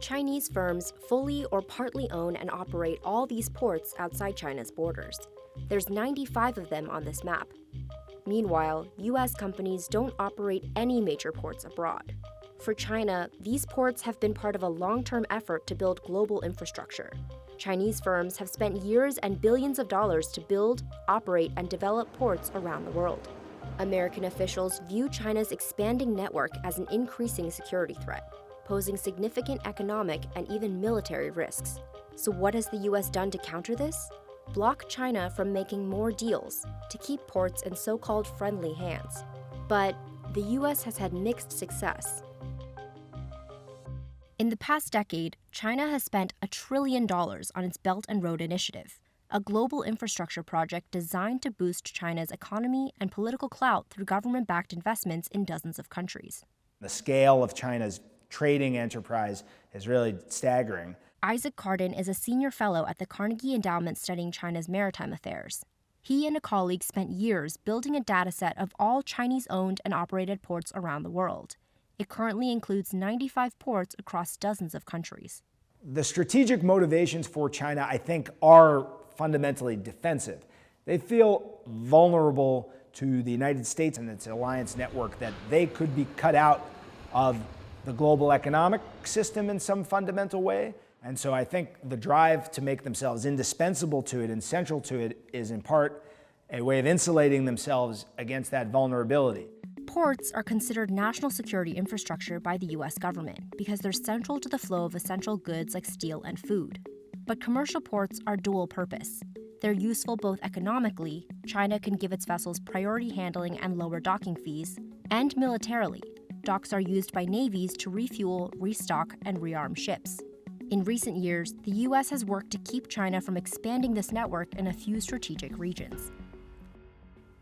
Chinese firms fully or partly own and operate all these ports outside China's borders. There's 95 of them on this map. Meanwhile, US companies don't operate any major ports abroad. For China, these ports have been part of a long-term effort to build global infrastructure. Chinese firms have spent years and billions of dollars to build, operate, and develop ports around the world. American officials view China's expanding network as an increasing security threat, posing significant economic and even military risks. So what has the US done to counter this? Block China from making more deals to keep ports in so-called friendly hands. But the US has had mixed success. In the past decade, China has spent $1 trillion on its Belt and Road Initiative, a global infrastructure project designed to boost China's economy and political clout through government-backed investments in dozens of countries. The scale of China's trading enterprise is really staggering. Isaac Cardin is a senior fellow at the Carnegie Endowment studying China's maritime affairs. He and a colleague spent years building a dataset of all Chinese-owned and operated ports around the world. It currently includes 95 ports across dozens of countries. The strategic motivations for China, I think, are fundamentally defensive. They feel vulnerable to the United States and its alliance network, that they could be cut out of the global economic system in some fundamental way. And so I think the drive to make themselves indispensable to it and central to it is in part a way of insulating themselves against that vulnerability. Ports are considered national security infrastructure by the US government because they're central to the flow of essential goods like steel and food. But commercial ports are dual purpose. They're useful both economically, China can give its vessels priority handling and lower docking fees, and militarily, docks are used by navies to refuel, restock, and rearm ships. In recent years, the US has worked to keep China from expanding this network in a few strategic regions.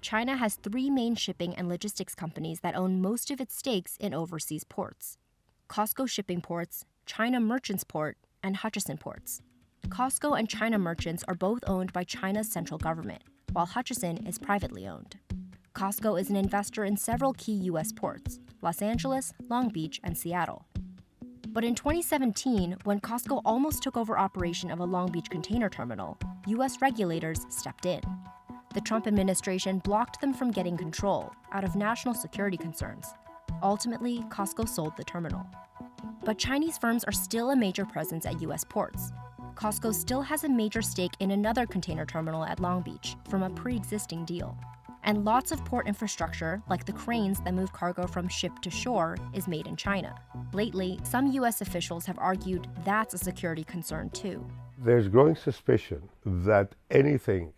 China has 3 main shipping and logistics companies that own most of its stakes in overseas ports: COSCO Shipping Ports, China Merchants Port, and Hutchison Ports. COSCO and China Merchants are both owned by China's central government, while Hutchison is privately owned. COSCO is an investor in several key US ports: Los Angeles, Long Beach, and Seattle. But in 2017, when COSCO almost took over operation of a Long Beach container terminal, US regulators stepped in. The Trump administration blocked them from getting control out of national security concerns. Ultimately, COSCO sold the terminal. But Chinese firms are still a major presence at US ports. COSCO still has a major stake in another container terminal at Long Beach from a pre-existing deal. And lots of port infrastructure, like the cranes that move cargo from ship to shore, is made in China. Lately, some US officials have argued that's a security concern too. There's growing suspicion that anything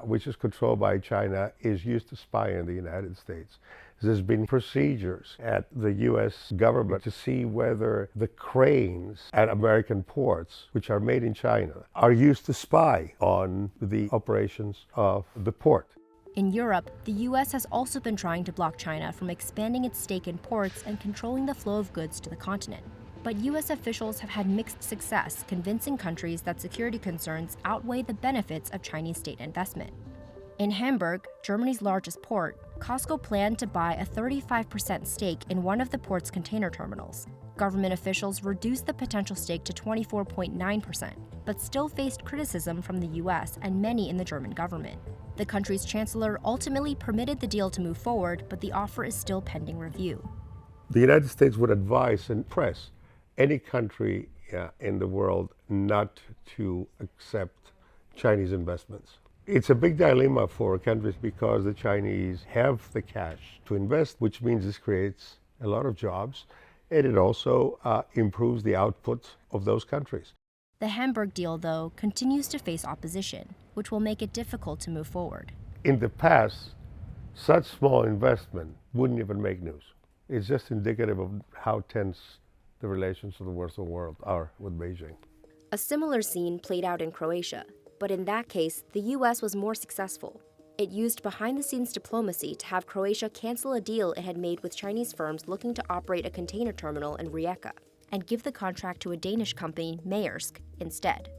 which is controlled by China is used to spy on the United States. There's been procedures at the US government to see whether the cranes at American ports, which are made in China, are used to spy on the operations of the port. In Europe, the US has also been trying to block China from expanding its stake in ports and controlling the flow of goods to the continent. But US officials have had mixed success convincing countries that security concerns outweigh the benefits of Chinese state investment. In Hamburg, Germany's largest port, COSCO planned to buy a 35% stake in one of the port's container terminals. Government officials reduced the potential stake to 24.9%, but still faced criticism from the US and many in the German government. The country's chancellor ultimately permitted the deal to move forward, but the offer is still pending review. The United States would advise and press any country in the world not to accept Chinese investments. It's a big dilemma for countries because the Chinese have the cash to invest, which means this creates a lot of jobs, and it also improves the output of those countries. The Hamburg deal, though, continues to face opposition, which will make it difficult to move forward. In the past, such small investment wouldn't even make news. It's just indicative of how tense the relations of the Western world are with Beijing. A similar scene played out in Croatia, but in that case, the US was more successful. It used behind-the-scenes diplomacy to have Croatia cancel a deal it had made with Chinese firms looking to operate a container terminal in Rijeka, and give the contract to a Danish company, Maersk, instead.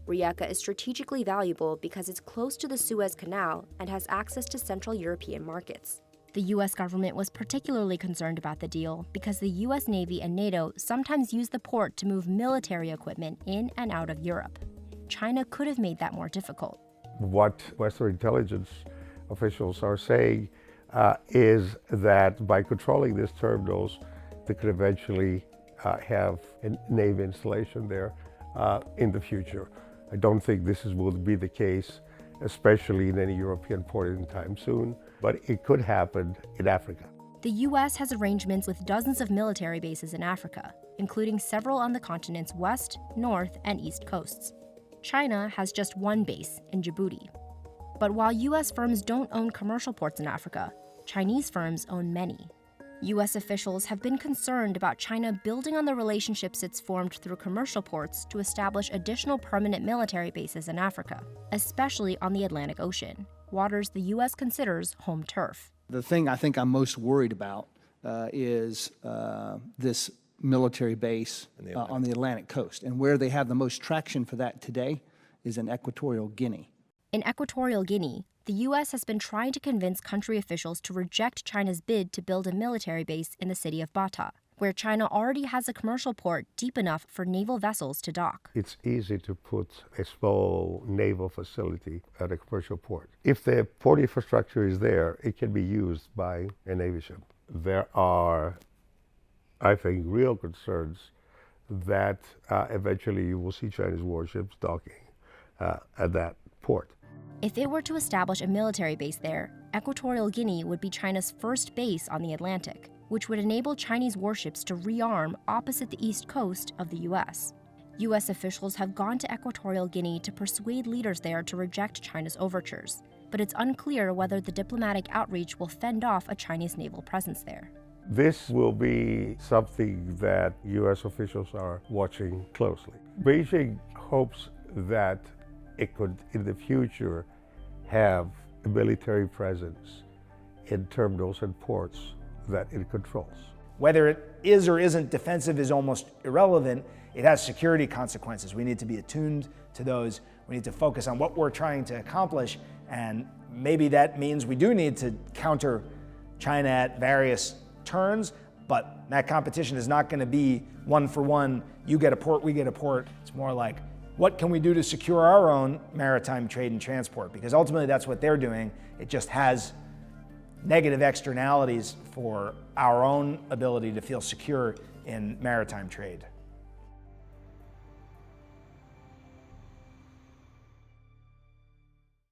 Rijeka is strategically valuable because it's close to the Suez Canal and has access to Central European markets. The US government was particularly concerned about the deal because the US Navy and NATO sometimes use the port to move military equipment in and out of Europe. China could have made that more difficult. What Western intelligence officials are saying is that by controlling these terminals, they could eventually have a Navy installation there in the future. I don't think this will be the case, especially in any European port anytime soon, but it could happen in Africa. The US has arrangements with dozens of military bases in Africa, including several on the continent's west, north, and east coasts. China has just one base in Djibouti. But while US firms don't own commercial ports in Africa, Chinese firms own many. US officials have been concerned about China building on the relationships it's formed through commercial ports to establish additional permanent military bases in Africa, especially on the Atlantic Ocean, waters the US considers home turf. The thing I think I'm most worried about is this military base on the Atlantic coast. And where they have the most traction for that today is in Equatorial Guinea. In Equatorial Guinea, the US has been trying to convince country officials to reject China's bid to build a military base in the city of Bata, where China already has a commercial port deep enough for naval vessels to dock. It's easy to put a small naval facility at a commercial port. If the port infrastructure is there, it can be used by a Navy ship. There are, I think, real concerns that eventually you will see Chinese warships docking at that port. If it were to establish a military base there, Equatorial Guinea would be China's first base on the Atlantic, which would enable Chinese warships to rearm opposite the east coast of the US. US officials have gone to Equatorial Guinea to persuade leaders there to reject China's overtures, but it's unclear whether the diplomatic outreach will fend off a Chinese naval presence there. This will be something that US officials are watching closely. Beijing hopes that it could, in the future, have a military presence in terminals and ports that it controls. Whether it is or isn't defensive is almost irrelevant. It has security consequences. We need to be attuned to those. We need to focus on what we're trying to accomplish, and maybe that means we do need to counter China at various turns, but that competition is not going to be one for one. You get a port, we get a port. It's more like, what can we do to secure our own maritime trade and transport? Because ultimately that's what they're doing. It just has negative externalities for our own ability to feel secure in maritime trade.